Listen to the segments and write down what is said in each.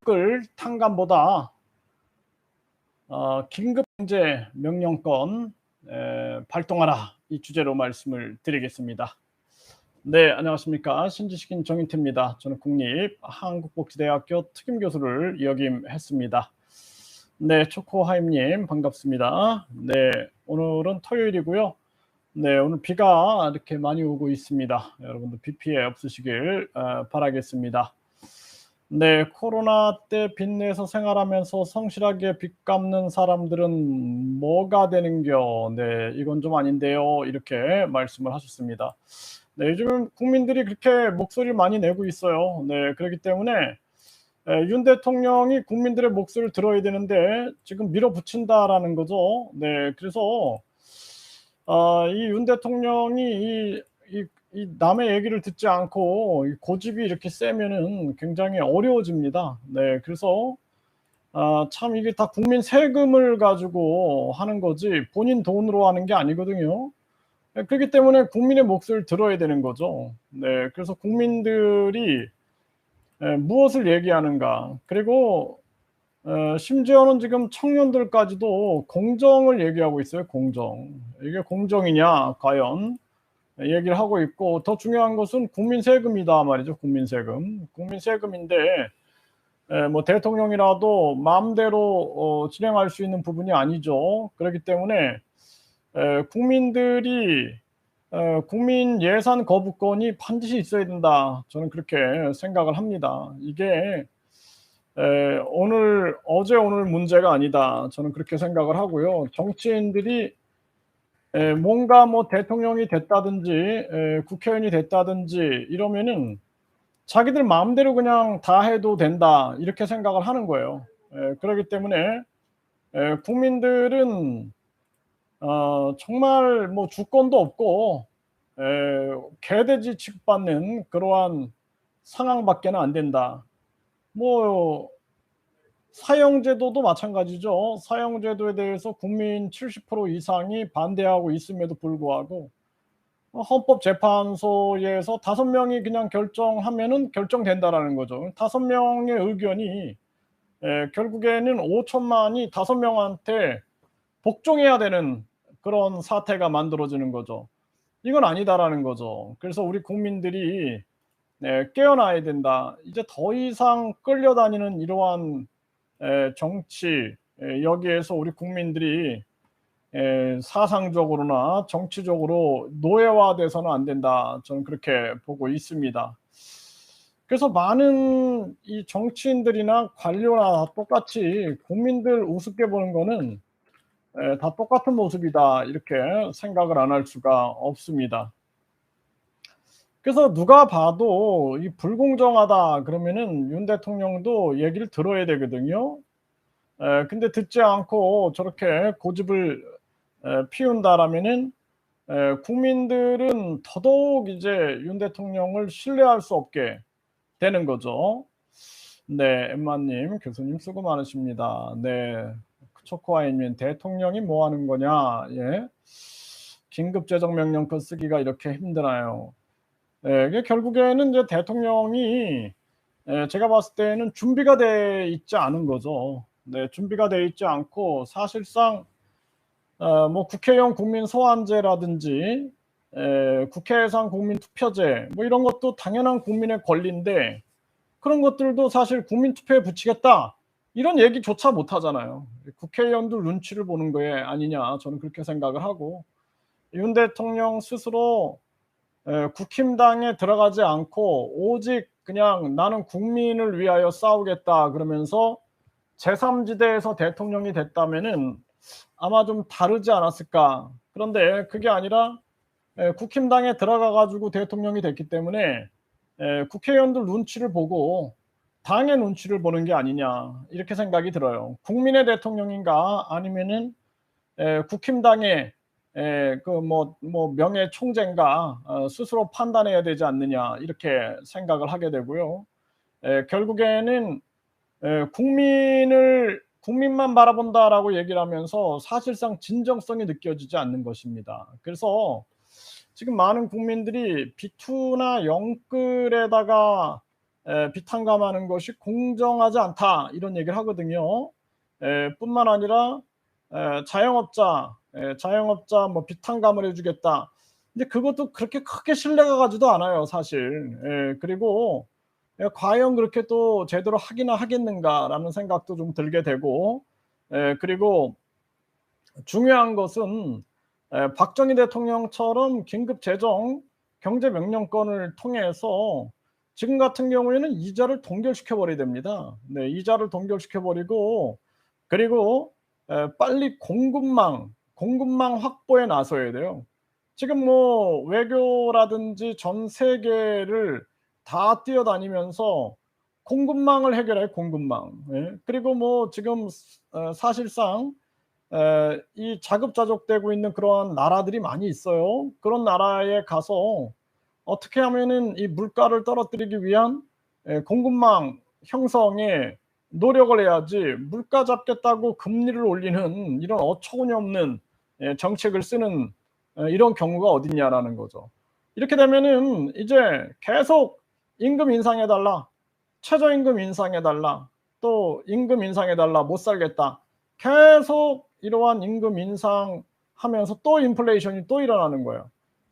댓글 탕감보다 긴급경제 명령권 발동하라, 이 주제로 말씀을 드리겠습니다. 네, 안녕하십니까. 신지식인 정인태입니다. 저는 국립한국복지대학교 특임교수를 역임했습니다. 네, 초코하임님 반갑습니다. 네, 오늘은 토요일이고요. 네, 오늘 비가 이렇게 많이 오고 있습니다. 여러분들 비 피해 없으시길 바라겠습니다. 네, 코로나 때 빚내서 생활하면서 성실하게 빚 갚는 사람들은 뭐가 되는겨? 네, 이건 좀 아닌데요. 이렇게 말씀을 하셨습니다. 네, 요즘 국민들이 그렇게 목소리를 많이 내고 있어요. 네, 그렇기 때문에 윤 대통령이 국민들의 목소리를 들어야 되는데 지금 밀어붙인다라는 거죠. 네, 그래서 이 윤 대통령이 이 남의 얘기를 듣지 않고 이 고집이 이렇게 세면은 굉장히 어려워집니다. 네, 그래서 참 이게 다 국민 세금을 가지고 하는 거지 본인 돈으로 하는 게 아니거든요. 네, 그렇기 때문에 국민의 목소리를 들어야 되는 거죠. 네, 그래서 국민들이 무엇을 얘기하는가, 그리고 심지어는 지금 청년들까지도 공정을 얘기하고 있어요. 공정. 이게 공정이냐 과연 얘기를 하고 있고, 더 중요한 것은 국민 세금이다 말이죠. 국민 세금. 국민 세금인데 뭐 대통령이라도 마음대로 진행할 수 있는 부분이 아니죠. 그렇기 때문에 국민들이 국민 예산 거부권이 반드시 있어야 된다. 저는 그렇게 생각을 합니다. 이게 어제 오늘 문제가 아니다. 저는 그렇게 생각을 하고요. 정치인들이 뭔가 뭐 대통령이 됐다든지 국회의원이 됐다든지 이러면은 자기들 마음대로 그냥 다 해도 된다, 이렇게 생각을 하는 거예요. 그렇기 때문에 국민들은 정말 뭐 주권도 없고 개돼지 취급받는 그러한 상황밖에는 안 된다. 뭐 사형제도도 마찬가지죠. 사형제도에 대해서 국민 70% 이상이 반대하고 있음에도 불구하고 헌법재판소에서 5명이 그냥 결정하면은 결정된다라는 거죠. 5명의 의견이 결국에는 5천만이 5명한테 복종해야 되는 그런 사태가 만들어지는 거죠. 이건 아니다라는 거죠. 그래서 우리 국민들이 깨어나야 된다. 이제 더 이상 끌려다니는 이러한 정치, 여기에서 우리 국민들이 사상적으로나 정치적으로 노예화돼서는 안 된다. 저는 그렇게 보고 있습니다. 그래서 많은 이 정치인들이나 관료나 똑같이 국민들 우습게 보는 거는 다 똑같은 모습이다, 이렇게 생각을 안 할 수가 없습니다. 그래서 누가 봐도 이 불공정하다 그러면은 윤 대통령도 얘기를 들어야 되거든요. 근데 듣지 않고 저렇게 고집을 피운다라면은 국민들은 더더욱 이제 윤 대통령을 신뢰할 수 없게 되는 거죠. 네, 엠마님, 교수님 수고 많으십니다. 네, 초코아이님, 대통령이 뭐 하는 거냐? 예, 긴급재정명령권 쓰기가 이렇게 힘드나요? 이게 결국에는 이제 대통령이 제가 봤을 때는 준비가 돼 있지 않은 거죠. 네, 준비가 돼 있지 않고 사실상 뭐 국회의원 국민 소환제라든지 국회 예산 국민 투표제 뭐 이런 것도 당연한 국민의 권리인데 그런 것들도 사실 국민 투표에 붙이겠다, 이런 얘기조차 못 하잖아요. 국회의원들 눈치를 보는 거에 아니냐, 저는 그렇게 생각을 하고, 윤 대통령 스스로 국힘당에 들어가지 않고 오직 그냥 나는 국민을 위하여 싸우겠다 그러면서 제3지대에서 대통령이 됐다면은 아마 좀 다르지 않았을까. 그런데 그게 아니라 국힘당에 들어가 가지고 대통령이 됐기 때문에 국회의원들 눈치를 보고 당의 눈치를 보는 게 아니냐, 이렇게 생각이 들어요. 국민의 대통령인가 아니면은 국힘당의 그 뭐 명예 총재인가 스스로 판단해야 되지 않느냐, 이렇게 생각을 하게 되고요. 결국에는 국민만 바라본다라고 얘기를 하면서 사실상 진정성이 느껴지지 않는 것입니다. 그래서 지금 많은 국민들이 비투나 영끌에다가 비탄감하는 것이 공정하지 않다 이런 얘기를 하거든요. 뿐만 아니라 자영업자 뭐 비탄감을 해 주겠다. 근데 그것도 그렇게 크게 신뢰가 가지도 않아요 사실. 그리고 과연 그렇게 또 제대로 하기나 하겠는가라는 생각도 좀 들게 되고, 그리고 중요한 것은 박정희 대통령처럼 긴급 재정 경제 명령권을 통해서 지금 같은 경우에는 이자를 동결시켜 버려야 됩니다. 네, 이자를 동결시켜 버리고, 그리고 빨리 공급망 확보에 나서야 돼요. 지금 뭐 외교라든지 전 세계를 다 뛰어다니면서 공급망을 해결해 공급망. 예. 그리고 뭐 지금 사실상 이 자급자족되고 있는 그러한 나라들이 많이 있어요. 그런 나라에 가서 어떻게 하면은 이 물가를 떨어뜨리기 위한 공급망 형성에 노력을 해야지, 물가 잡겠다고 금리를 올리는 이런 어처구니없는 정책을 쓰는 이런 경우가 어딨냐라는 거죠. 이렇게 되면은 이제 계속 임금 인상해 달라, 최저임금 인상해 달라, 또 임금 인상해 달라, 못 살겠다. 계속 이러한 임금 인상하면서 또 인플레이션이 또 일어나는 거예요.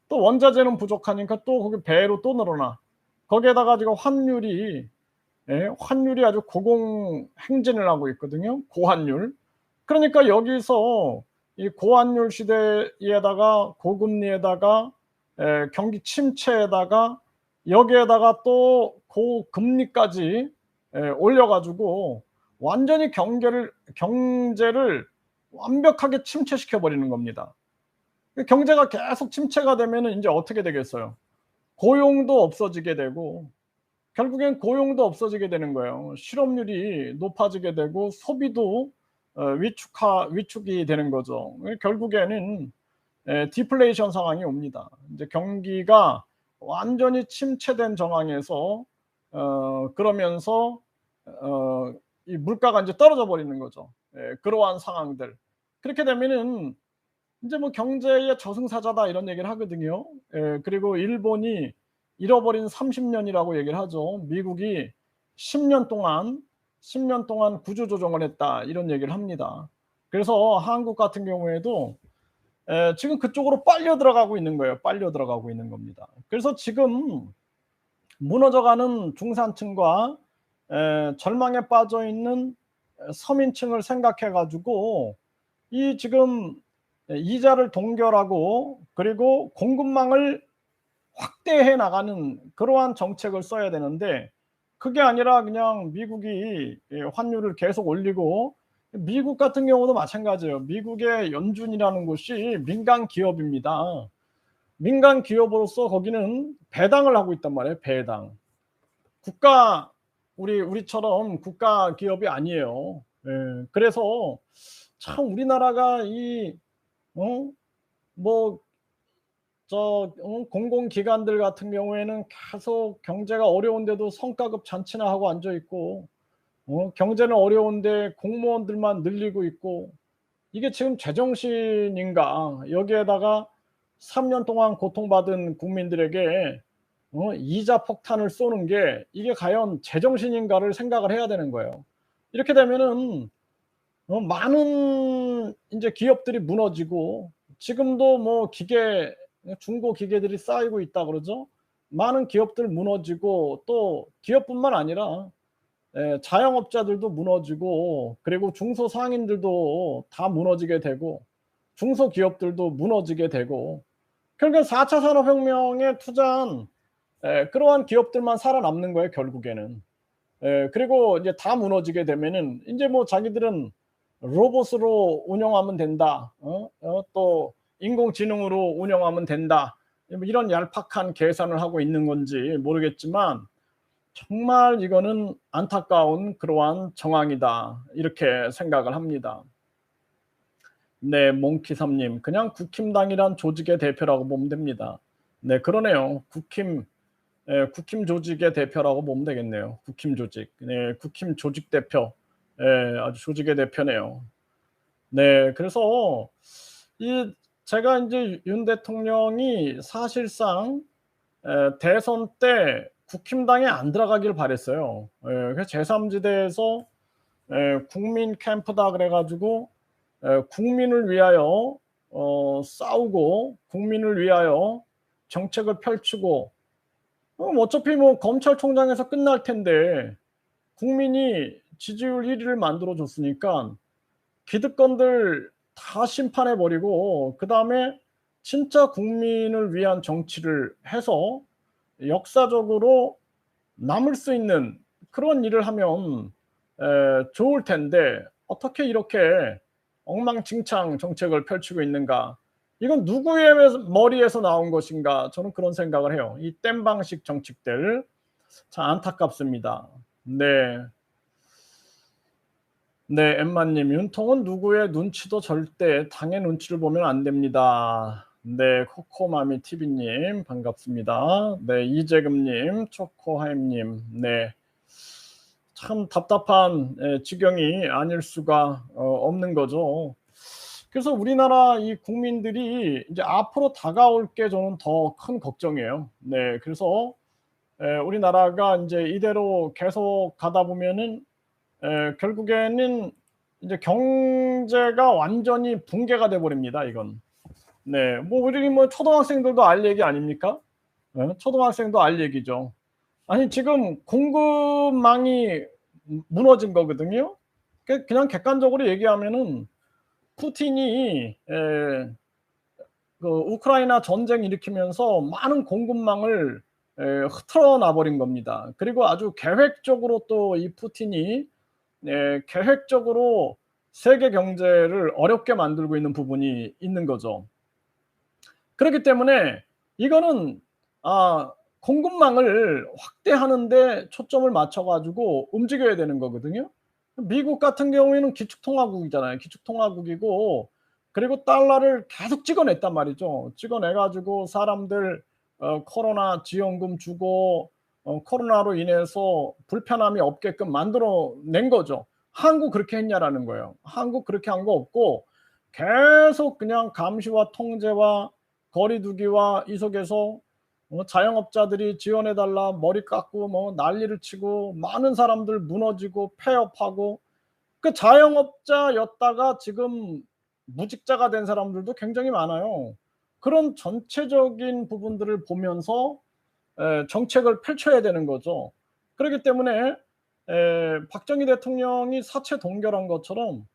또 원자재는 부족하니까 또 거기 배로 또 늘어나. 거기에다가 지금 환율이 아주 고공행진을 하고 있거든요. 고환율. 그러니까 여기서 이 고환율 시대에다가 고금리에다가 경기 침체에다가 여기에다가 또 고금리까지 올려 가지고 완전히 경제를 완벽하게 침체시켜 버리는 겁니다. 경제가 계속 침체가 되면은 인제 어떻게 되겠어요? 고용도 없어지게 되고, 결국엔 고용도 없어지게 되는 거예요. 실업률이 높아지게 되고 소비도 위축이 되는 거죠. 결국에는 디플레이션 상황이 옵니다. 이제 경기가 완전히 침체된 정황에서 그러면서 이 물가가 인제 떨어져 버리는 거죠. 그러한 상황들. 그렇게 되면은 인제 뭐 "경제의 저승사자다." 이런 얘기를 하거든요. 그리고 일본이 잃어버린 30 년이라고 얘기를 하죠. 미국이 10년 동안 구조 조정을 했다 이런 얘기를 합니다. 그래서 한국 같은 경우에도 지금 그쪽으로 빨려 들어가고 있는 거예요. 빨려 들어가고 있는 겁니다. 그래서 지금 무너져가는 중산층과 절망에 빠져 있는 서민층을 생각해 가지고 이 지금 이자를 동결하고 그리고 공급망을 확대해 나가는 그러한 정책을 써야 되는데, 그게 아니라 그냥 미국이 환율을 계속 올리고, 미국 같은 경우도 마찬가지예요. 미국의 연준이라는 곳이 민간 기업입니다. 민간 기업으로서 거기는 배당을 하고 있단 말이에요, 배당. 국가 우리처럼 국가 기업이 아니에요. 그래서 참 우리나라가 이 어 뭐 공공기관들 같은 경우에는 계속 경제가 어려운데도 성과급 잔치나 하고 앉아 있고, 경제는 어려운데 공무원들만 늘리고 있고, 이게 지금 제정신인가? 여기에다가 3년 동안 고통받은 국민들에게 이자 폭탄을 쏘는 게 이게 과연 제정신인가를 생각을 해야 되는 거예요. 이렇게 되면은 많은 인제 기업들이 무너지고, 지금도 뭐 중고 기계들이 쌓이고 있다 그러죠. 많은 기업들 무너지고, 또 기업뿐만 아니라 자영업자들도 무너지고, 그리고 중소상인들도 다 무너지게 되고, 중소기업들도 무너지게 되고, 그러니까 4차 산업혁명에 투자한 그러한 기업들만 살아남는 거예요 결국에는. 그리고 이제 다 무너지게 되면은 인제 뭐 자기들은 '로봇으로 운영하면 된다. 또 인공지능으로 운영하면 된다.' 뭐 이런 얄팍한 계산을 하고 있는 건지 모르겠지만 정말 이거는 안타까운 그러한 정황이다 이렇게 생각을 합니다. 네. 몽키삼 님. 그냥 국힘당이란 조직의 대표라고 보면 됩니다. 네 그러네요. 국힘 조직의 대표라고 보면 되겠네요. 국힘 조직. 네. 국힘 조직 대표. 아주 조직의 대표네요. 네. 그래서 이 제가 인제 윤 대통령이 사실상 대선 때 국힘당에 안 들어가길 바랬어요. 예, 그래서 제3지대에서 국민 캠프다 그래 가지고 국민을 위하여 싸우고 국민을 위하여 정책을 펼치고 어차피 뭐 검찰총장에서 끝날 텐데 국민이 지지율 1 위를 만들어 줬으니까 기득권들 다 심판해 버리고 그다음에 진짜 국민을 위한 정치를 해서 역사적으로 남을 수 있는 그런 일을 하면 좋을 텐데 어떻게 이렇게 엉망진창 정책을 펼치고 있는가. 이건 누구의 머리에서 나온 것인가. 저는 그런 생각을 해요. 이 땜방식 정책들 참 안타깝습니다. 네. 네, 엠마님, 윤통은 누구의 눈치도 절대 당의 눈치를 보면 안 됩니다. 네, 코코마미 TV님, 반갑습니다. 네, 이재금님, 초코하임님, 네. 참 답답한 지경이 아닐 수가 없는 거죠. 그래서 우리나라 이 국민들이 이제 앞으로 다가올 게 저는 더 큰 걱정이에요. 네, 그래서 우리나라가 이제 이대로 계속 가다 보면은 결국에는 이제 경제가 완전히 붕괴가 돼 버립니다 이건. 네. 뭐 우리 뭐 초등학생들도 알 얘기 아닙니까? 초등학생도 알 얘기죠. 아니 지금 공급망이 무너진 거거든요. 그냥 객관적으로 얘기하면은 푸틴이 그 우크라이나 전쟁 일으키면서 많은 공급망을 흐트러 놔 버린 겁니다. 그리고 아주 계획적으로 또 이 푸틴이 계획적으로 세계 경제를 어렵게 만들고 있는 부분이 있는 거죠. 그렇기 때문에 이거는 공급망을 확대하는 데 초점을 맞춰 가지고 움직여야 되는 거거든요. 미국 같은 경우에는 기축통화국이잖아요. 기축통화국이고 그리고 달러를 계속 찍어냈단 말이죠. 찍어내 가지고 사람들 코로나 지원금 주고 코로나로 인해서 불편함이 없게끔 만들어 낸 거죠. 한국 그렇게 했냐라는 거예요. 한국 그렇게 한 거 없고 계속 그냥 감시와 통제와 거리 두기와 이 속에서 자영업자들이 지원해 달라 머리 깎고 뭐 난리를 치고 많은 사람들 무너지고 폐업하고 그 자영업자였다가 지금 무직자가 된 사람들도 굉장히 많아요. 그런 전체적인 부분들을 보면서 정책을 펼쳐야 되는 거죠. 그렇기 때문에 박정희 대통령이 사체 동결한 것처럼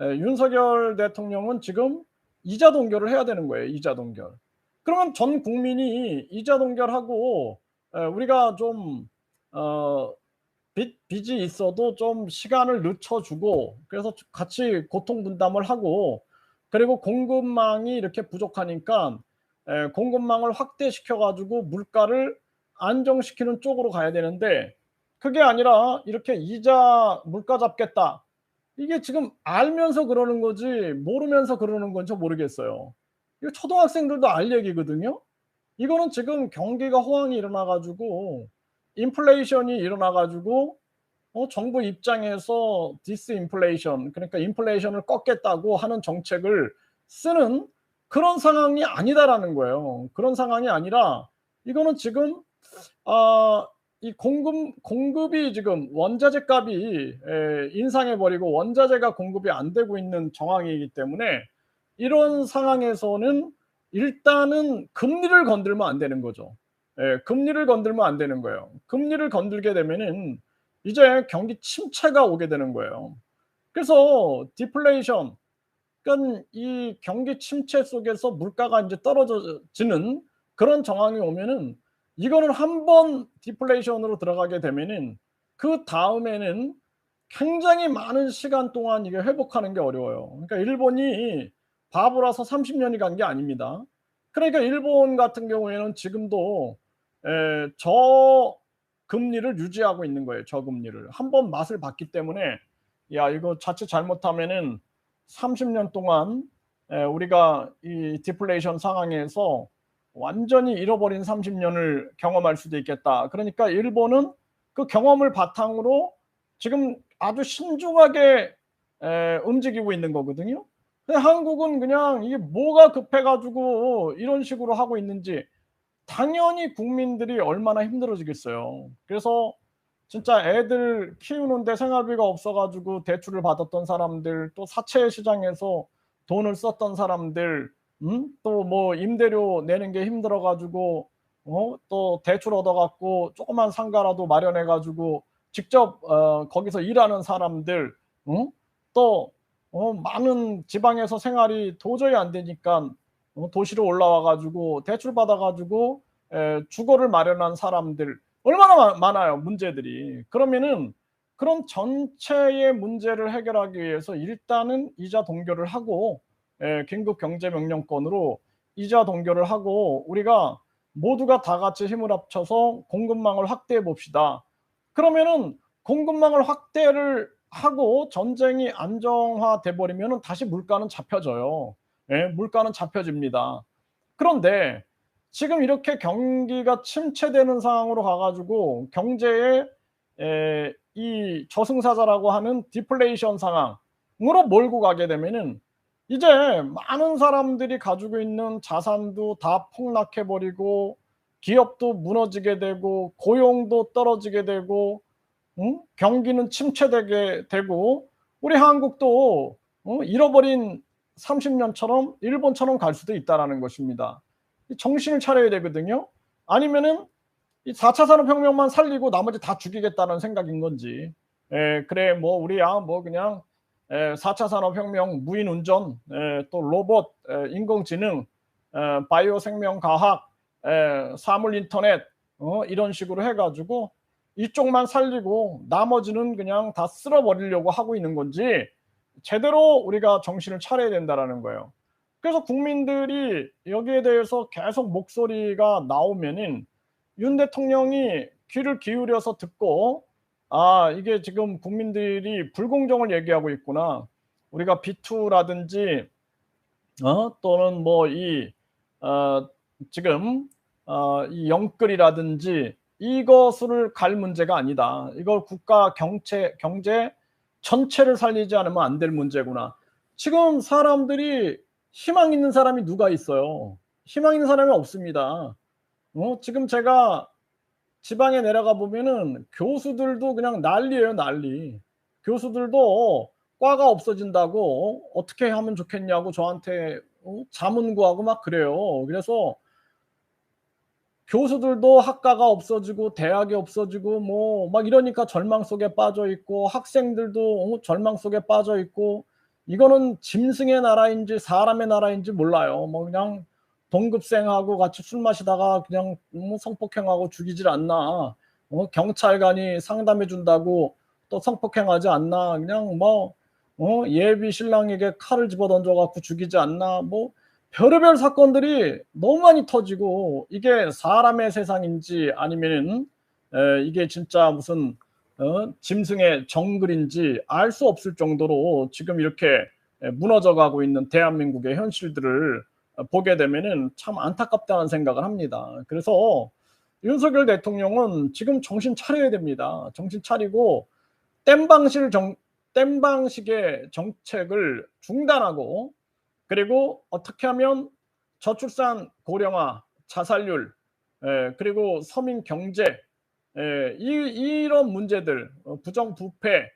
윤석열 대통령은 지금 이자 동결을 해야 되는 거예요. 이자 동결. 그러면 전 국민이 이자 동결하고 우리가 좀 빚이 있어도 좀 시간을 늦춰주고 그래서 같이 고통 분담을 하고 그리고 공급망이 이렇게 부족하니까 공급망을 확대시켜 가지고 물가를 안정시키는 쪽으로 가야 되는데 그게 아니라 이렇게 이자 물가 잡겠다. 이게 지금 알면서 그러는 거지 모르면서 그러는 건지 모르겠어요. 이거 초등학생들도 알 얘기거든요. 이거는 지금 경기가 호황이 일어나 가지고 인플레이션이 일어나 가지고 정부 입장에서 디스인플레이션 그러니까 인플레이션을 꺾겠다고 하는 정책을 쓰는 그런 상황이 아니다라는 거예요. 그런 상황이 아니라 이거는 지금 이 공급이 지금 원자재 값이 인상해 버리고 원자재가 공급이 안 되고 있는 정황이기 때문에 이런 상황에서는 일단은 금리를 건들면 안 되는 거죠. 금리를 건들면 안 되는 거예요. 금리를 건들게 되면은 이제 경기 침체가 오게 되는 거예요. 그래서 디플레이션 그러니까 이 경기 침체 속에서 물가가 인제 떨어지는 그런 정황이 오면은 이거는 한 번 디플레이션으로 들어가게 되면은 그다음에는 굉장히 많은 시간 동안 이게 회복하는 게 어려워요. 그러니까 일본이 바보라서 30 년이 간 게 아닙니다. 그러니까 일본 같은 경우에는 지금도 저금리를 유지하고 있는 거예요, 저금리를. 한 번 맛을 봤기 때문에 야 이거 자칫 잘못하면은 30년 동안 우리가 이 디플레이션 상황에서 완전히 잃어버린 30 년을 경험할 수도 있겠다. 그러니까 일본은 그 경험을 바탕으로 지금 아주 신중하게 움직이고 있는 거거든요. 근데 한국은 그냥 이게 뭐가 급해 가지고 이런 식으로 하고 있는지 당연히 국민들이 얼마나 힘들어지겠어요. 그래서 진짜 애들 키우는데 생활비가 없어 가지고 대출을 받았던 사람들, 또 사채 시장에서 돈을 썼던 사람들, 또 뭐 임대료 내는 게 힘들어 가지고 또 대출 얻어 갖고 조그만 상가라도 마련해 가지고 직접 거기서 일하는 사람들, 또 많은 지방에서 생활이 도저히 안 되니까 도시로 올라와 가지고 대출 받아 가지고 주거를 마련한 사람들 얼마나 많아요, 문제들이. 그러면은 그런 전체의 문제를 해결하기 위해서 일단은 이자 동결을 하고, 긴급 경제 명령권으로 이자 동결을 하고 우리가 모두가 다 같이 힘을 합쳐서 공급망을 확대해 봅시다. 그러면은 공급망을 확대를 하고 전쟁이 안정화돼 버리면은 다시 물가는 잡혀져요. 예, 물가는 잡혀집니다. 그런데 지금 이렇게 경기가 침체되는 상황으로 가 가지고 경제에 이 저승사자라고 하는 디플레이션 상황으로 몰고 가게 되면은 이제 많은 사람들이 가지고 있는 자산도 다 폭락해 버리고 기업도 무너지게 되고 고용도 떨어지게 되고 경기는 침체되게 되고 우리 한국도 잃어버린 30년처럼 일본처럼 갈 수도 있다라는 것입니다. 정신을 차려야 되거든요. 아니면은 이 4차 산업혁명만 살리고 나머지 다 죽이겠다는 생각인 건지, 그래 뭐 우리야 뭐 그냥 4차 산업혁명, 무인 운전, 또 로봇, 인공지능, 바이오 생명과학, 사물 인터넷 이런 식으로 해 가지고 이쪽만 살리고 나머지는 그냥 다 쓸어 버리려고 하고 있는 건지 제대로 우리가 정신을 차려야 된다라는 거예요. 그래서 국민들이 여기에 대해서 계속 목소리가 나오면은 윤 대통령이 귀를 기울여서 듣고 '아 이게 지금 국민들이 불공정을 얘기하고 있구나. 우리가 B2라든지 또는 뭐 이 어 지금 이 영끌이라든지 이것을 갈 문제가 아니다. 이걸 국가 경제 전체를 살리지 않으면 안 될 문제구나.' 지금 사람들이 희망 있는 사람이 누가 있어요? 희망 있는 사람이 없습니다. 지금 제가 지방에 내려가 보면은 교수들도 그냥 난리예요, 난리. 교수들도 과가 없어진다고 어떻게 하면 좋겠냐고 저한테 자문 구하고 막 그래요. 그래서 교수들도 학과가 없어지고 대학이 없어지고 뭐 막 이러니까 절망 속에 빠져 있고 학생들도 절망 속에 빠져 있고 이거는 짐승의 나라인지 사람의 나라인지 몰라요. 뭐 그냥 동급생하고 같이 술 마시다가 그냥 성폭행하고 죽이질 않나. 경찰관이 상담해 준다고 또 성폭행하지 않나. 그냥 뭐 예비 신랑에게 칼을 집어던져 갖고 죽이지 않나. 뭐 별의별 사건들이 너무 많이 터지고 이게 사람의 세상인지 아니면은 이게 진짜 무슨 짐승의 정글인지 알 수 없을 정도로 지금 이렇게 무너져 가고 있는 대한민국의 현실들을 보게 되면은 참 안타깝다는 생각을 합니다. 그래서 윤석열 대통령은 지금 정신 차려야 됩니다. 정신 차리고 땜방실 정 땜방식의 정책을 중단하고 그리고 어떻게 하면 저출산 고령화, 자살률, 그리고 서민 경제, 이런 문제들, 부정부패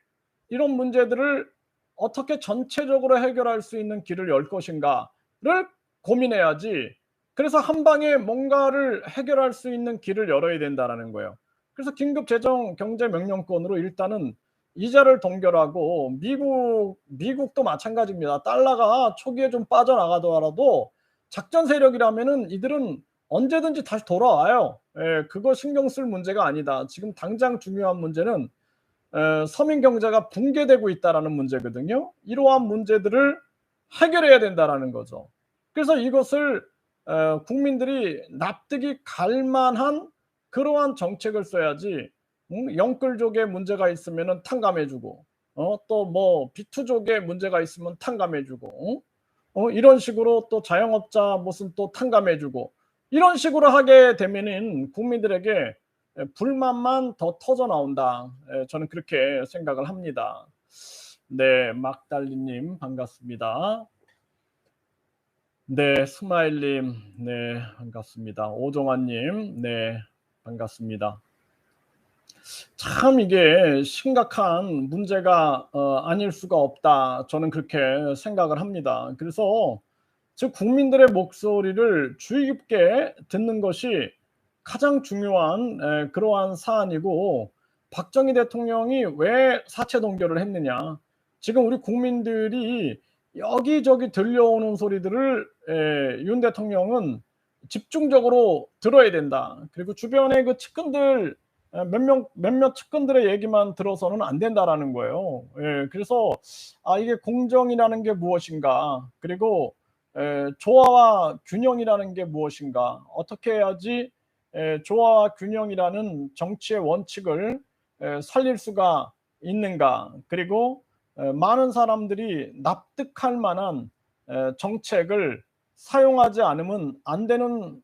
이런 문제들을 어떻게 전체적으로 해결할 수 있는 길을 열 것인가를 고민해야지. 그래서 한 방에 뭔가를 해결할 수 있는 길을 열어야 된다라는 거예요. 그래서 긴급 재정 경제 명령권으로 일단은 이자를 동결하고 미국도 마찬가지입니다. 달러가 초기에 좀 빠져나가더라도 작전 세력이라면은 이들은 언제든지 다시 돌아와요. 그거 신경 쓸 문제가 아니다. 지금 당장 중요한 문제는 서민 경제가 붕괴되고 있다라는 문제거든요. 이러한 문제들을 해결해야 된다라는 거죠. 그래서 이것을 국민들이 납득이 갈 만한 그러한 정책을 써야지 영끌족에 문제가 있으면은 탕감해 주고 또 뭐 비투족에 문제가 있으면 탕감해 주고 이런 식으로 또 자영업자 무슨 또 탕감해 주고 이런 식으로 하게 되면은 국민들에게 불만만 더 터져 나온다. 저는 그렇게 생각을 합니다. 네, 막달리 님 반갑습니다. 네, 스마일님, 네, 반갑습니다. 오종환님, 네, 반갑습니다. 참 이게 심각한 문제가 아닐 수가 없다. 저는 그렇게 생각을 합니다. 그래서 즉 국민들의 목소리를 주의 깊게 듣는 것이 가장 중요한 그러한 사안이고, 박정희 대통령이 왜 사체 동결을 했느냐. 지금 우리 국민들이 여기저기 들려오는 소리들을 윤 대통령은 집중적으로 들어야 된다. 그리고 주변의 그 측근들 몇몇 측근들의 얘기만 들어서는 안 된다라는 거예요. 예, 그래서 이게 공정이라는 게 무엇인가, 그리고 조화와 균형이라는 게 무엇인가, 어떻게 해야지 조화와 균형이라는 정치의 원칙을 살릴 수가 있는가, 그리고 많은 사람들이 납득할 만한 정책을 사용하지 않으면 안 되는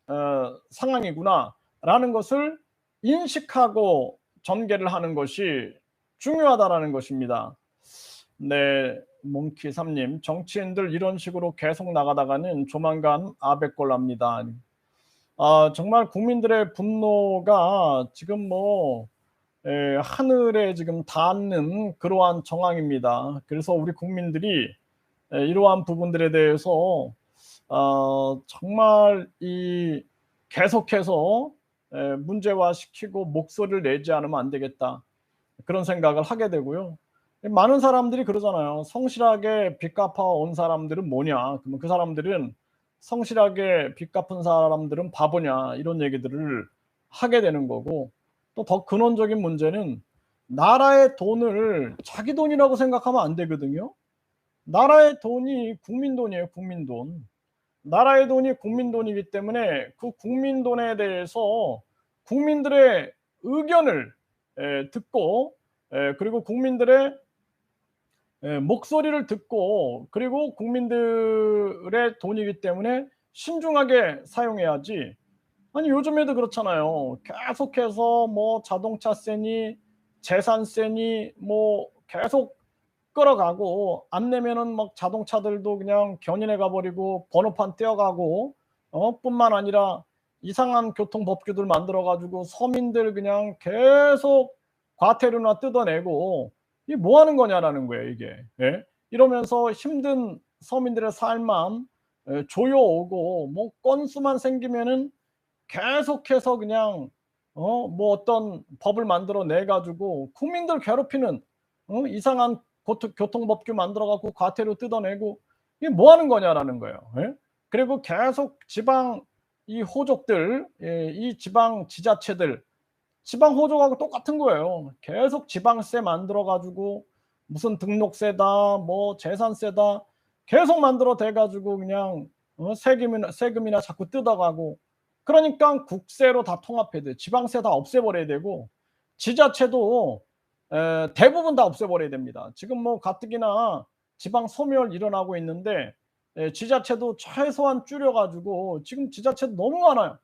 상황이구나라는 것을 인식하고 전개를 하는 것이 중요하다라는 것입니다. 네, 몽키삼님, 정치인들 이런 식으로 계속 나가다가는 조만간 아베꼴 납니다. 정말 국민들의 분노가 지금 하늘에 지금 닿는 그러한 정황입니다. 그래서 우리 국민들이 이러한 부분들에 대해서 정말 계속해서 문제화시키고 목소리를 내지 않으면 안 되겠다, 그런 생각을 하게 되고요. 많은 사람들이 그러잖아요. 성실하게 빚 갚아 온 사람들은 뭐냐? 그러면 그 사람들은 성실하게 빚 갚은 사람들은 바보냐? 이런 얘기들을 하게 되는 거고, 또 더 근원적인 문제는 나라의 돈을 자기 돈이라고 생각하면 안 되거든요. 나라의 돈이 국민 돈이에요, 국민 돈. 나라의 돈이 국민 돈이기 때문에 그 국민 돈에 대해서 국민들의 의견을 듣고, 그리고 국민들의 목소리를 듣고, 그리고 국민들의 돈이기 때문에 신중하게 사용해야지. 아니 요즘에도 그렇잖아요. 계속해서 자동차세니 재산세니 계속 끌어가고, 안 내면은 막 자동차들도 그냥 견인해 가 버리고 번호판 떼어가고, 뿐만 아니라 이상한 교통법규들 만들어 가지고 서민들 그냥 계속 과태료나 뜯어내고, 이게 뭐 하는 거냐라는 거예요 이게. 예? 이러면서 힘든 서민들의 삶만 조여오고, 건수만 생기면은 계속해서 그냥 어떤 법을 만들어 내 가지고 국민들 괴롭히는 이상한 교통법규 만들어 갖고 과태료 뜯어내고, 이게 뭐 하는 거냐라는 거예요. 예? 그리고 계속 지방 이 호족들, 이 지방 지자체들, 지방 호족하고 똑같은 거예요. 계속 지방세 만들어 가지고 무슨 등록세다, 재산세다 계속 만들어 대 가지고 그냥 세금이나 자꾸 뜯어가고, 그러니까 국세로 다 통합해야 돼. 지방세 다 없애버려야 되고, 지자체도 대부분 다 없애버려야 됩니다. 지금 가뜩이나 지방 소멸 일어나고 있는데, 지자체도 최소한 줄여가지고, 지금 지자체도 너무 많아요.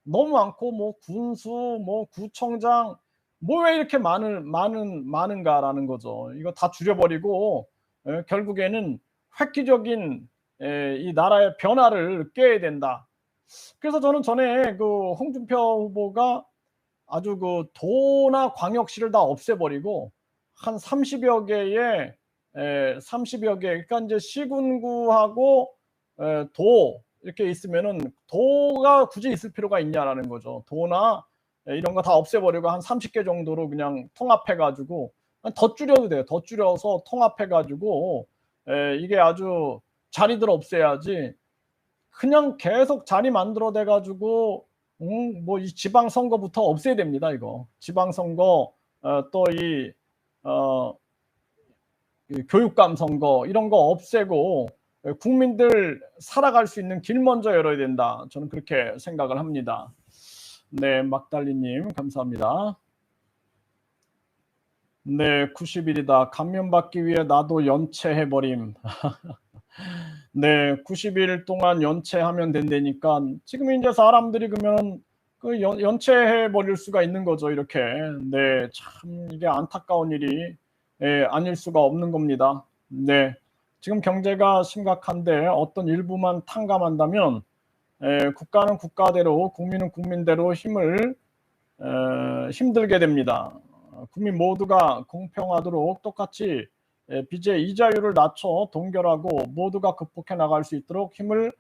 너무 많고, 군수, 구청장, 왜 이렇게 많은가라는 거죠. 이거 다 줄여버리고 결국에는 획기적인 이 나라의 변화를 꾀해야 된다. 그래서 저는 전에 그 홍준표 후보가 아주 그 도나 광역시를 다 없애버리고 한 30여 개의 30여 개, 그러니까 이제 시군구하고 도 이렇게 있으면은 도가 굳이 있을 필요가 있냐라는 거죠. 도나 이런 거 다 없애버리고 한 30개 정도로 그냥 통합해가지고, 더 줄여도 돼요. 더 줄여서 통합해가지고 이게 아주 자리들 없애야지, 그냥 계속 자리 만들어내 가지고 이 지방 선거부터 없애야 됩니다. 이거 지방 선거, 또 교육감 선거 이런 거 없애고 국민들 살아갈 수 있는 길 먼저 열어야 된다. 저는 그렇게 생각을 합니다. 네, 막달리님 감사합니다. 네, 90일이다. 감면받기 위해 나도 연체해버림. 네, 90일 동안 연체하면 된다니까 지금 이제 사람들이 그러면 그 연체해 버릴 수가 있는 거죠, 이렇게. 네, 참 이게 안타까운 일이 아닐 수가 없는 겁니다. 네. 지금 경제가 심각한데 어떤 일부만 탕감한다면 국가는 국가대로 국민은 국민대로 힘들게 됩니다. 국민 모두가 공평하도록 똑같이 빚의 이자율을 낮춰 동결하고 모두가 극복해 나갈 수 있도록 힘을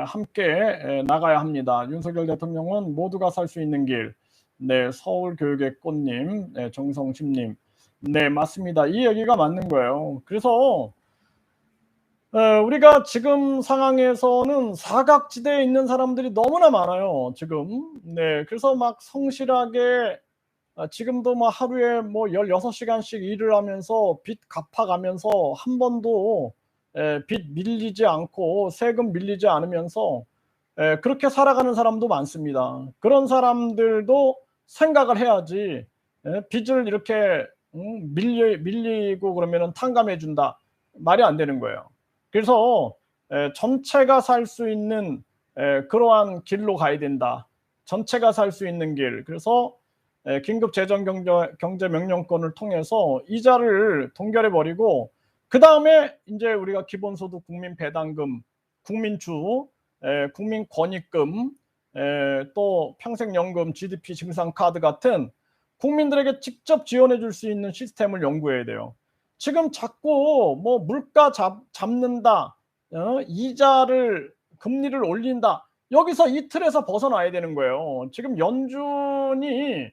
함께 나가야 합니다. 윤석열 대통령은 모두가 살 수 있는 길. 네, 서울교육의 꽃님, 네, 정성심님. 네, 맞습니다. 이 얘기가 맞는 거예요. 그래서 우리가 지금 상황에서는 사각지대에 있는 사람들이 너무나 많아요, 지금. 네, 그래서 막 성실하게 지금도 뭐 하루에 뭐 16시간씩 일을 하면서 빚 갚아가면서 한 번도 빚 밀리지 않고 세금 밀리지 않으면서 그렇게 살아가는 사람도 많습니다. 그런 사람들도 생각을 해야지. 빚을 이렇게 밀리고 그러면은 탕감해 준다. 말이 안 되는 거예요. 그래서 전체가 살 수 있는 그러한 길로 가야 된다. 전체가 살 수 있는 길. 그래서 긴급 재정 경제 명령권을 통해서 이자를 동결해 버리고 그다음에 이제 우리가 기본소득 국민 배당금, 국민주, 국민 권익금, 또 평생연금, GDP 증상 카드 같은 국민들에게 직접 지원해 줄 수 있는 시스템을 연구해야 돼요. 지금 자꾸 뭐 물가 잡는다, 이자를 금리를 올린다. 여기서 이 틀에서 벗어나야 되는 거예요. 지금 연준을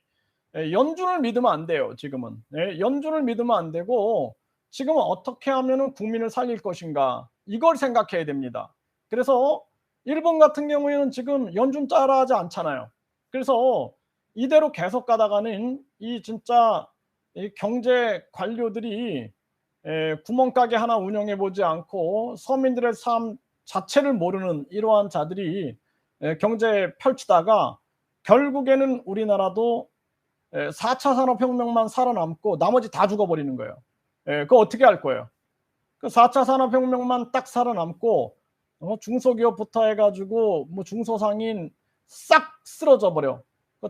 믿으면 안 돼요. 지금은 연준을 믿으면 안 되고 지금은 어떻게 하면은 국민을 살릴 것인가 이걸 생각해야 됩니다. 그래서 일본 같은 경우에는 지금 연준 따라하지 않잖아요. 그래서 이대로 계속 가다가는 이 진짜 이 경제 관료들이 구멍가게 하나 운영해 보지 않고 서민들의 삶 자체를 모르는 이러한 자들이 경제 펼치다가 결국에는 우리나라도 4차 산업혁명만 살아남고 나머지 다 죽어버리는 거예요. 그거 어떻게 할 거예요? 그 4차 산업혁명만 딱 살아남고 중소기업부터 해가지고 뭐 중소상인 싹 쓰러져 버려.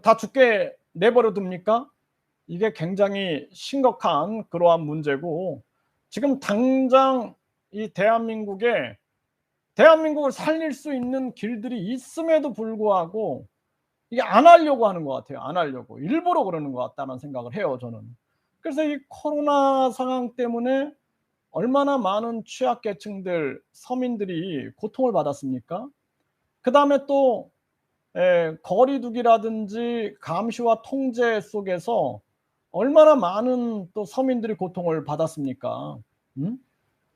다 죽게 내버려 둡니까? 이게 굉장히 심각한 그러한 문제고 지금 당장 이 대한민국을 살릴 수 있는 길들이 있음에도 불구하고 이게 안 하려고 하는 것 같아요. 안 하려고. 일부러 그러는 것 같다는 생각을 해요, 저는. 그래서 이 코로나 상황 때문에 얼마나 많은 취약계층들, 서민들이 고통을 받았습니까? 그다음에 또 거리두기라든지 감시와 통제 속에서 얼마나 많은 또 서민들이 고통을 받았습니까?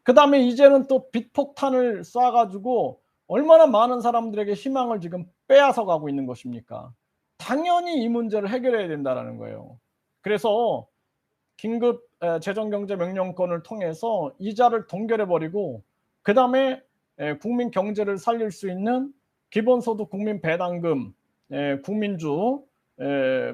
그다음에 이제는 또 빚폭탄을 쏴가지고 얼마나 많은 사람들에게 희망을 지금 빼앗아 가고 있는 것입니까? 당연히 이 문제를 해결해야 된다라는 거예요. 그래서 긴급 재정경제명령권을 통해서 이자를 동결해 버리고 그다음에 국민 경제를 살릴 수 있는 기본소득 국민 배당금, 국민주,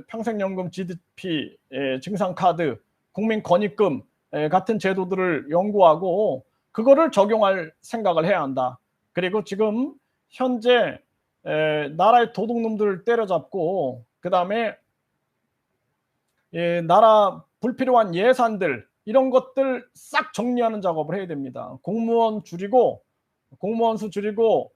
평생연금, GDP 증상카드, 국민 권익금 같은 제도들을 연구하고 그거를 적용할 생각을 해야 한다. 그리고 지금 현재 나라의 도둑놈들을 때려잡고 그다음에 나라 불필요한 예산들 이런 것들 싹 정리하는 작업을 해야 됩니다. 공무원 수 줄이고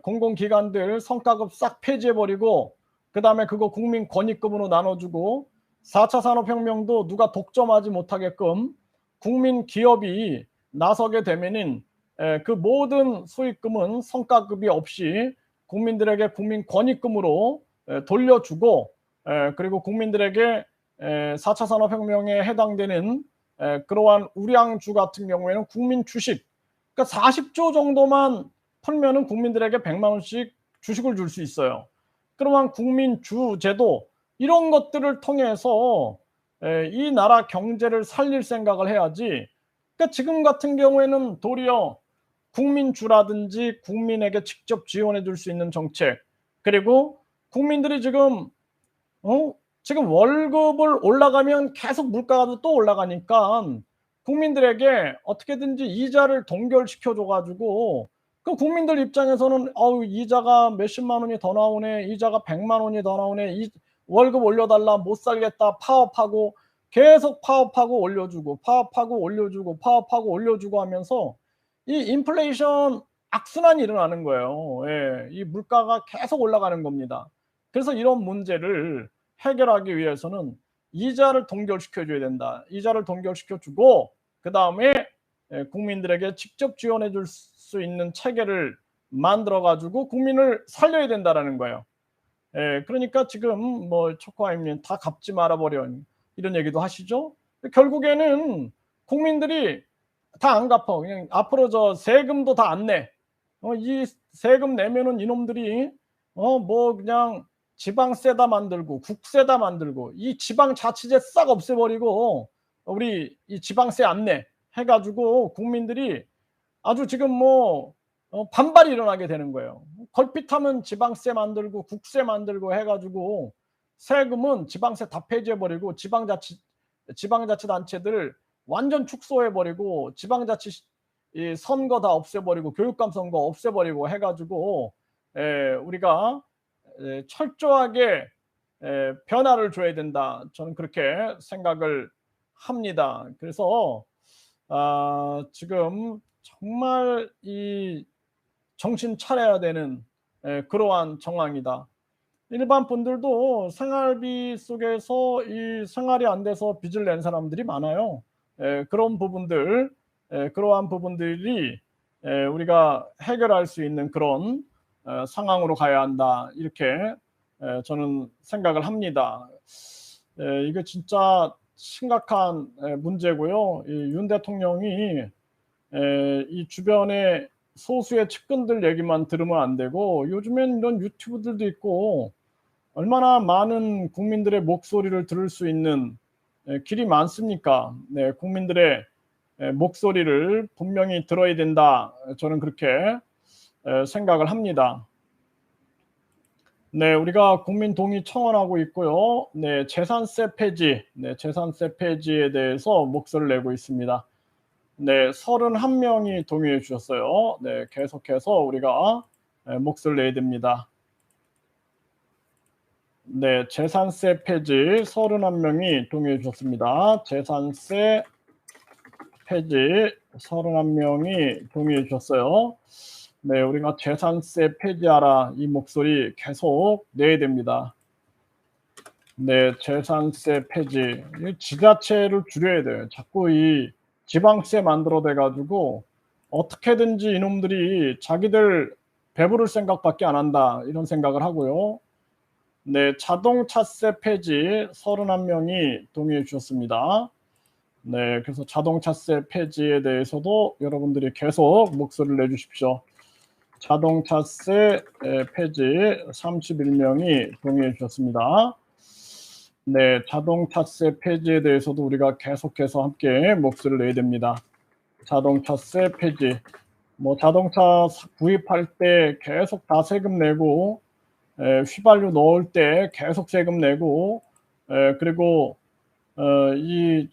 공공기관들 성과급 싹 폐지해버리고 그다음에 그거 국민 권익금으로 나눠주고 4차 산업혁명도 누가 독점하지 못하게끔 국민 기업이 나서게 되면은 그 모든 수익금은 성과급이 없이 국민들에게 국민 권익금으로 돌려주고 그리고 국민들에게 4차 산업혁명에 해당되는 그러한 우량주 같은 경우에는 국민 주식 그러니까 40조 정도만 풀면은 국민들에게 100만 원씩 주식을 줄 수 있어요. 그러면 국민주 제도 이런 것들을 통해서 이 나라 경제를 살릴 생각을 해야지. 그러니까 지금 같은 경우에는 도리어 국민주라든지 국민에게 직접 지원해 줄 수 있는 정책 그리고 국민들이 지금 지금 월급을 올라가면 계속 물가가 또 올라가니까 국민들에게 어떻게든지 이자를 동결시켜 줘 가지고 그 국민들 입장에서는 이자가 몇십만 원이 더 나오네. 이자가 100만 원이 더 나오네. 이 월급 올려달라 못 살겠다 파업하고 계속 파업하고 올려주고 파업하고 올려주고 파업하고 올려주고 하면서 이 인플레이션 악순환이 일어나는 거예요. 예, 이 물가가 계속 올라가는 겁니다. 그래서 이런 문제를 해결하기 위해서는 이자를 동결시켜 줘야 된다. 이자를 동결시켜 주고 그다음에 국민들에게 직접 지원해 줄 수 있는 체계를 만들어 가지고 국민을 살려야 된다라는 거예요. 예, 그러니까 지금 뭐 초코아임님 다 갚지 말아 버려 이런 얘기도 하시죠. 결국에는 국민들이 다 안 갚아. 그냥 앞으로 저 세금도 다 안 내. 이 세금 내면은 이놈들이 뭐 그냥 지방세다 만들고 국세다 만들고 이 지방자치제 싹 없애버리고 우리 이 지방세 안 내 해가지고 국민들이 아주 지금 뭐 반발이 일어나게 되는 거예요. 걸핏하면 지방세 만들고 국세 만들고 해가지고 세금은 지방세 다 폐지해버리고 지방자치단체들 완전 축소해버리고 지방자치 이 선거 다 없애버리고 교육감 선거 없애버리고 해가지고 우리가 철저하게 변화를 줘야 된다. 저는 그렇게 생각을 합니다. 그래서 지금 정말 이 정신 차려야 되는 그러한 정황이다. 일반 분들도 생활비 속에서 이 생활이 안 돼서 빚을 낸 사람들이 많아요. 그런 부분들, 그러한 부분들이 우리가 해결할 수 있는 그런 상황으로 가야 한다. 이렇게 저는 생각을 합니다. 이게 진짜 심각한 문제고요. 윤 대통령이 이 주변에 소수의 측근들 얘기만 들으면 안 되고 요즘엔 이런 유튜브들도 있고 얼마나 많은 국민들의 목소리를 들을 수 있는 길이 많습니까? 네, 국민들의 목소리를 분명히 들어야 된다. 저는 그렇게 생각을 합니다. 네, 우리가 국민 동의 청원하고 있고요. 네, 재산세 폐지, 재산세 폐지에 대해서 목소리를 내고 있습니다. 네, 31명이 동의해 주셨어요. 네, 계속해서 우리가 목소리를 내야 됩니다. 네, 재산세 폐지 31명이 동의해 주셨습니다. 재산세 폐지 31명이 동의해 주셨어요. 네, 우리가 재산세 폐지하라 이 목소리 계속 내야 됩니다. 네, 재산세 폐지. 지자체를 줄여야 돼요. 자꾸 이 지방세 만들어내 가지고 어떻게든지 이놈들이 자기들 배부를 생각밖에 안 한다 이런 생각을 하고요. 네, 자동차세 폐지 31명이 동의해 주셨습니다. 네, 그래서 자동차세 폐지에 대해서도 여러분들이 계속 목소리를 내주십시오. 자동차세 폐지 31명이 동의해 주셨습니다. 네, 자동차세 폐지에 대해서도 우리가 계속해서 함께 목소리를 내야 됩니다. 자동차세 폐지. 뭐 자동차 구입할 때 계속 다 세금 내고 휘발유 넣을 때 계속 세금 내고 그리고 이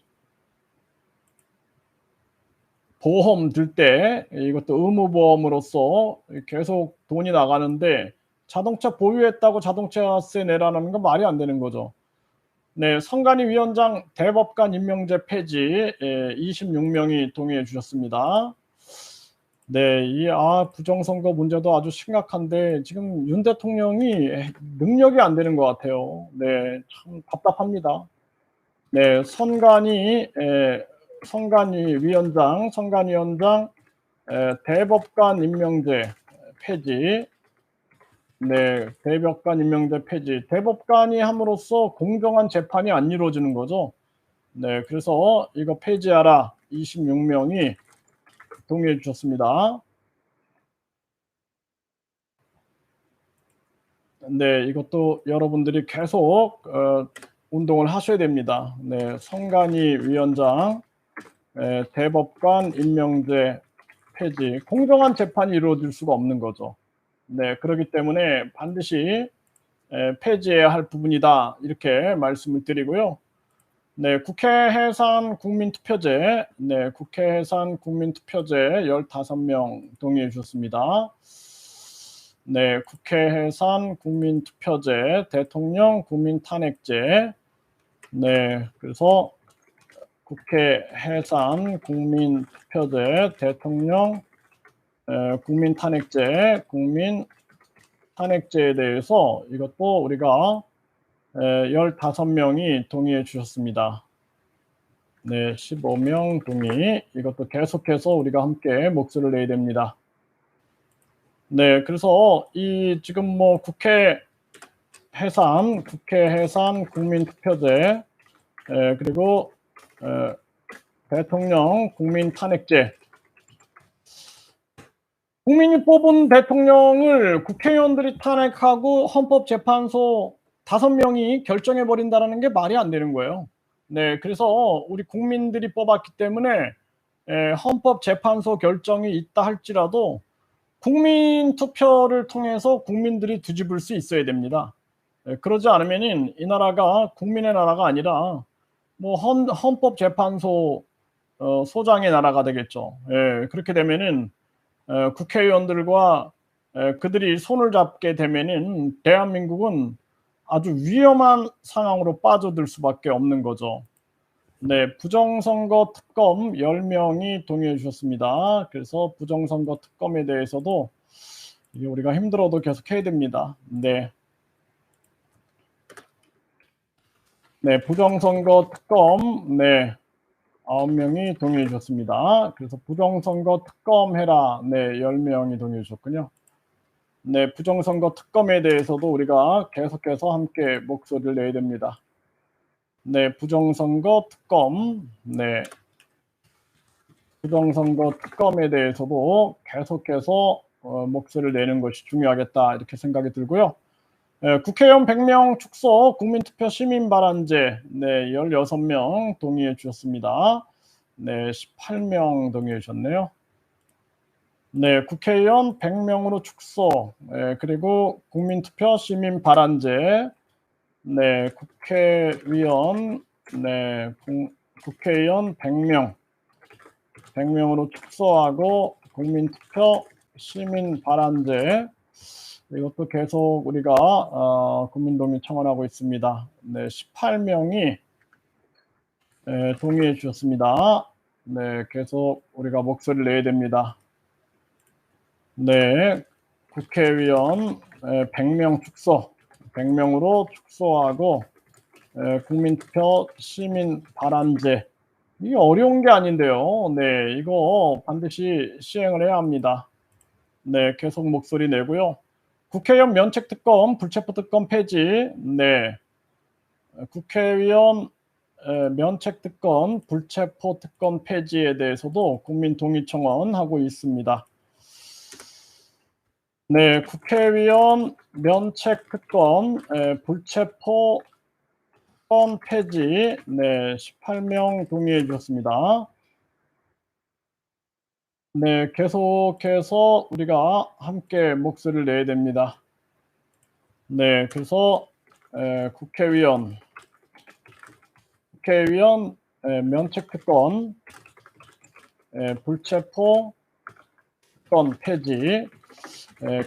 보험 들 때 이것도 의무보험으로서 계속 돈이 나가는데 자동차 보유했다고 자동차세 내라는 건 말이 안 되는 거죠. 네, 선관위 위원장 대법관 임명제 폐지 26명이 동의해 주셨습니다. 네, 이 부정선거 문제도 아주 심각한데 지금 윤 대통령이 능력이 안 되는 것 같아요. 네, 참 답답합니다. 네, 선관위 위원장 대법관 임명제 폐지. 네, 대법관 임명제 폐지. 대법관이 함으로써 공정한 재판이 안 이루어지는 거죠. 네, 그래서 이거 폐지하라 26명이 동의해 주셨습니다. 네, 이것도 여러분들이 계속 운동을 하셔야 됩니다. 네, 선관위 위원장 대법관 임명제 폐지. 공정한 재판이 이루어질 수가 없는 거죠. 네, 그렇기 때문에 반드시 폐지해야 할 부분이다 이렇게 말씀을 드리고요. 네, 국회 해산 국민투표제, 국회 해산 국민투표제 15명 동의해 주셨습니다. 네, 국회 해산 국민투표제, 대통령 국민탄핵제. 네, 그래서 국회 해산 국민투표제 대통령 국민 탄핵제에 대해서 이것도 우리가 15명이 동의해 주셨습니다. 네, 15명 동의. 이것도 계속해서 우리가 함께 목소리를 내야 됩니다. 네, 그래서 이 지금 뭐 국회 해산 국민투표제 그리고 대통령 국민 탄핵제. 국민이 뽑은 대통령을 국회의원들이 탄핵하고 헌법재판소 5명이 결정해 버린다는 게 말이 안 되는 거예요. 네, 그래서 우리 국민들이 뽑았기 때문에 헌법재판소 결정이 있다 할지라도 국민 투표를 통해서 국민들이 뒤집을 수 있어야 됩니다. 그러지 않으면은 이 나라가 국민의 나라가 아니라 뭐 헌법재판소 소장의 나라가 되겠죠. 그렇게 되면은 국회의원들과 그들이 손을 잡게 되면은 대한민국은 아주 위험한 상황으로 빠져들 수밖에 없는 거죠. 네, 부정선거 특검 10명이 동의해 주셨습니다. 그래서 부정선거 특검에 대해서도 이게 우리가 힘들어도 계속 해야 됩니다. 네. 네, 부정선거 특검, 네, 9명이 동의해 주셨습니다. 그래서 부정선거 특검 해라, 네, 10명이 동의해 주셨군요. 네, 부정선거 특검에 대해서도 우리가 계속해서 함께 목소리를 내야 됩니다. 네, 부정선거 특검, 네, 부정선거 특검에 대해서도 계속해서 목소리를 내는 것이 중요하겠다 이렇게 생각이 들고요. 국회의원 100명 축소 국민투표 시민발언제 네, 16명 동의해 주셨습니다. 네, 18명 동의해 주셨네요. 네, 국회의원 100명으로 축소 그리고 국민투표 시민발언제 네, 국회의원 100명으로 축소하고 국민투표 시민발언제 이것도 계속 우리가 국민동의 청원하고 있습니다. 네, 18명이 동의해 주셨습니다. 네, 계속 우리가 목소리를 내야 됩니다. 네, 국회의원 100명 축소, 100명으로 축소하고 국민투표 시민발언제 이게 어려운 게 아닌데요. 네, 이거 반드시 시행을 해야 합니다. 네, 계속 목소리 내고요. 국회의원 면책특검, 불체포특검 폐지. 네, 국회의원 면책특검, 불체포특검 폐지에 대해서도 국민동의청원하고 있습니다. 네, 국회의원 면책특검, 불체포특검 폐지. 네, 18명 동의해 주셨습니다. 네, 계속해서 우리가 함께 목소리를 내야 됩니다. 네, 그래서 국회의원 면책특권, 불체포특권 폐지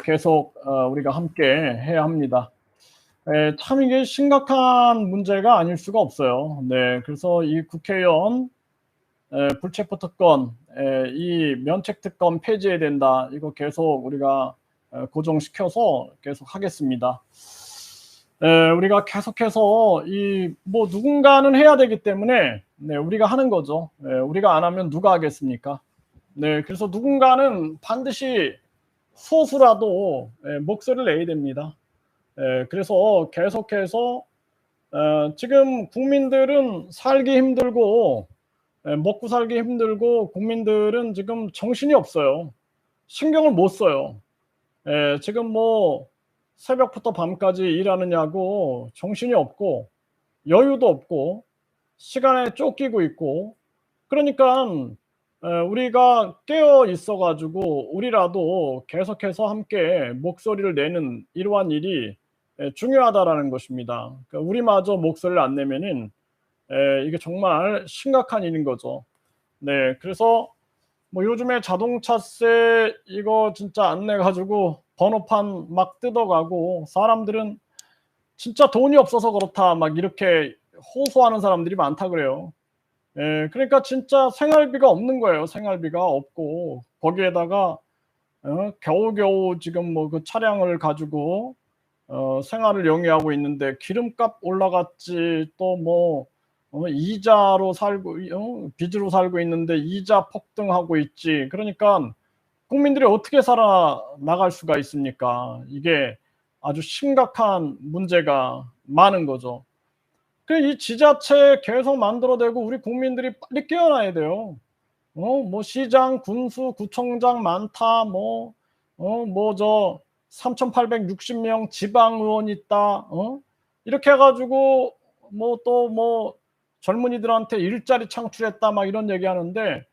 계속 우리가 함께 해야 합니다. 참 이게 심각한 문제가 아닐 수가 없어요. 네, 그래서 이 국회의원 불체포특권, 이 면책특권 폐지해야 된다. 이거 계속 우리가 고정시켜서 계속 하겠습니다. 우리가 계속해서 뭐 누군가는 해야 되기 때문에 네, 우리가 하는 거죠. 우리가 안 하면 누가 하겠습니까? 네, 그래서 누군가는 반드시 소수라도 목소리를 내야 됩니다. 그래서 계속해서 지금 국민들은 살기 힘들고 먹고 살기 힘들고 국민들은 지금 정신이 없어요. 신경을 못 써요. 지금 뭐 새벽부터 밤까지 일하느냐고 정신이 없고 여유도 없고 시간에 쫓기고 있고 그러니까 우리가 깨어 있어 가지고 우리라도 계속해서 함께 목소리를 내는 이러한 일이 중요하다라는 것입니다. 그러니까 우리마저 목소리를 안 내면은 이게 정말 심각한 일인 거죠. 네, 그래서 뭐 요즘에 자동차세 이거 진짜 안 내 가지고 번호판 막 뜯어가고 사람들은 진짜 돈이 없어서 그렇다 막 이렇게 호소하는 사람들이 많다 그래요. 그러니까 진짜 생활비가 없는 거예요. 생활비가 없고 거기에다가 겨우겨우 지금 뭐 그 차량을 가지고 생활을 영위하고 있는데 기름값 올라갔지 또 뭐 이자로 살고 빚으로 살고 있는데 이자 폭등하고 있지. 그러니까 국민들이 어떻게 살아나갈 수가 있습니까? 이게 아주 심각한 문제가 많은 거죠. 이 지자체 계속 만들어내고 우리 국민들이 빨리 깨어나야 돼요. 뭐 시장, 군수, 구청장 많다. 뭐 저 3,860명 지방 의원 있다. 이렇게 해 가지고 뭐 또 뭐 젊은이들한테 일자리 창출했다 막 이런 얘기하는데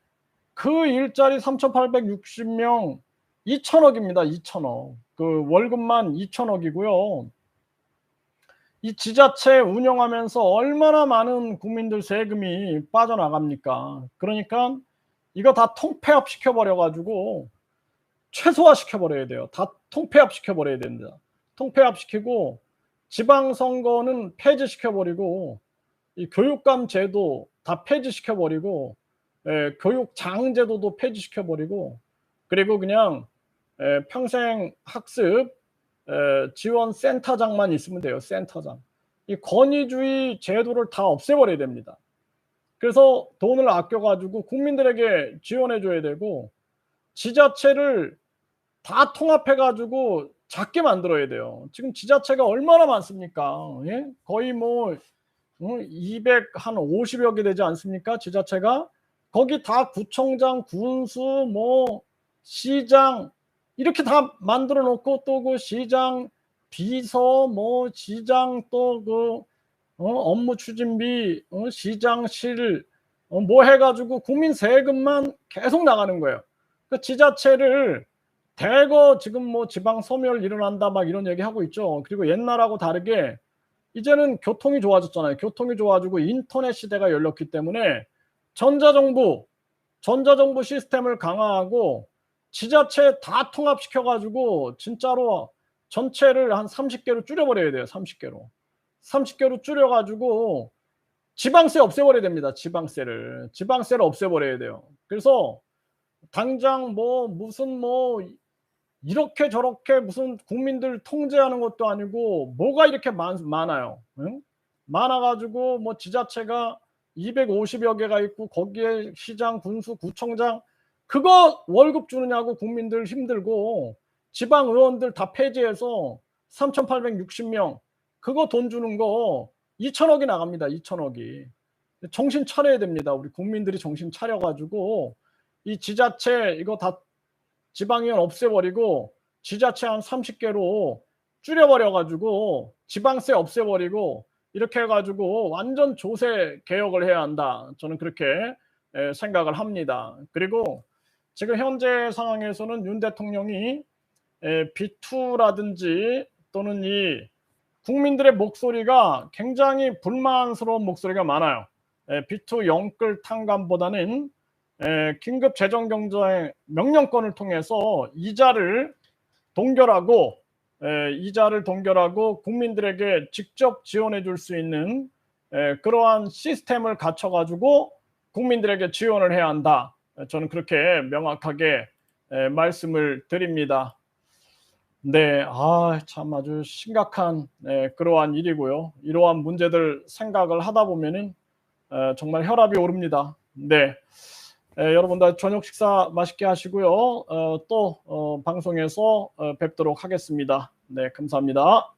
그 일자리 3,860명 2천억입니다. 2천억. 그 월급만 2천억이고요. 이 지자체 운영하면서 얼마나 많은 국민들 세금이 빠져나갑니까? 그러니까 이거 다 통폐합 시켜버려 가지고 최소화시켜 버려야 돼요. 다 통폐합 시켜버려야 됩니다. 통폐합 시키고 지방선거는 폐지시켜 버리고 이 교육감 제도 다 폐지시켜 버리고 교육장 제도도 폐지시켜 버리고 그리고 그냥 평생 학습 지원 센터장만 있으면 돼요. 센터장. 이 권위주의 제도를 다 없애버려야 됩니다. 그래서 돈을 아껴 가지고 국민들에게 지원해 줘야 되고 지자체를 다 통합해 가지고 작게 만들어야 돼요. 지금 지자체가 얼마나 많습니까? 예? 거의 뭐 250여 개 되지 않습니까? 지자체가. 거기 다 구청장, 군수, 뭐 시장 이렇게 다 만들어 놓고 또 그 시장 비서 뭐 시장 또 그 업무 추진비 시장실 뭐 해 가지고 국민 세금만 계속 나가는 거예요. 그 지자체를 대거 지금 뭐 지방 소멸 일어난다 막 이런 얘기하고 있죠. 그리고 옛날하고 다르게 이제는 교통이 좋아졌잖아요. 교통이 좋아지고 인터넷 시대가 열렸기 때문에 전자정부 시스템을 강화하고 지자체 다 통합시켜 가지고 진짜로 전체를 한 30개로 줄여버려야 돼요. 30개로. 30개로 줄여 가지고 지방세 없애버려야 됩니다. 지방세를 없애버려야 돼요. 그래서 당장 뭐 무슨 뭐 이렇게 저렇게 무슨 국민들 통제하는 것도 아니고 뭐가 이렇게 많아요. 응? 많아 가지고 뭐 지자체가 250여 개가 있고 거기에 시장, 군수, 구청장 그거 월급 주느냐고 국민들 힘들고 지방 의원들 다 폐지해서 3,860명 그거 돈 주는 거 2천억이 나갑니다. 2천억이. 정신 차려야 됩니다. 우리 국민들이 정신 차려 가지고 이 지자체 이거 다 지방의원 없애버리고 지자체 한 30개로 줄여버려 가지고 지방세 없애버리고 이렇게 해 가지고 완전 조세 개혁을 해야 한다. 저는 그렇게 생각을 합니다. 그리고 지금 현재 상황에서는 윤 대통령이 B2라든지 또는 이 국민들의 목소리가 굉장히 불만스러운 목소리가 많아요. B2 영끌 탕감보다는 긴급 재정 경제 명령권을 통해서 이자를 동결하고 국민들에게 직접 지원해 줄 수 있는 그러한 시스템을 갖춰 가지고 국민들에게 지원을 해야 한다. 저는 그렇게 명확하게 말씀을 드립니다. 네. 참 아주 심각한 그러한 일이고요. 이러한 문제들 생각을 하다 보면은 정말 혈압이 오릅니다. 네. 여러분들 저녁 식사 맛있게 하시고요. 또 방송에서 뵙도록 하겠습니다. 네, 감사합니다.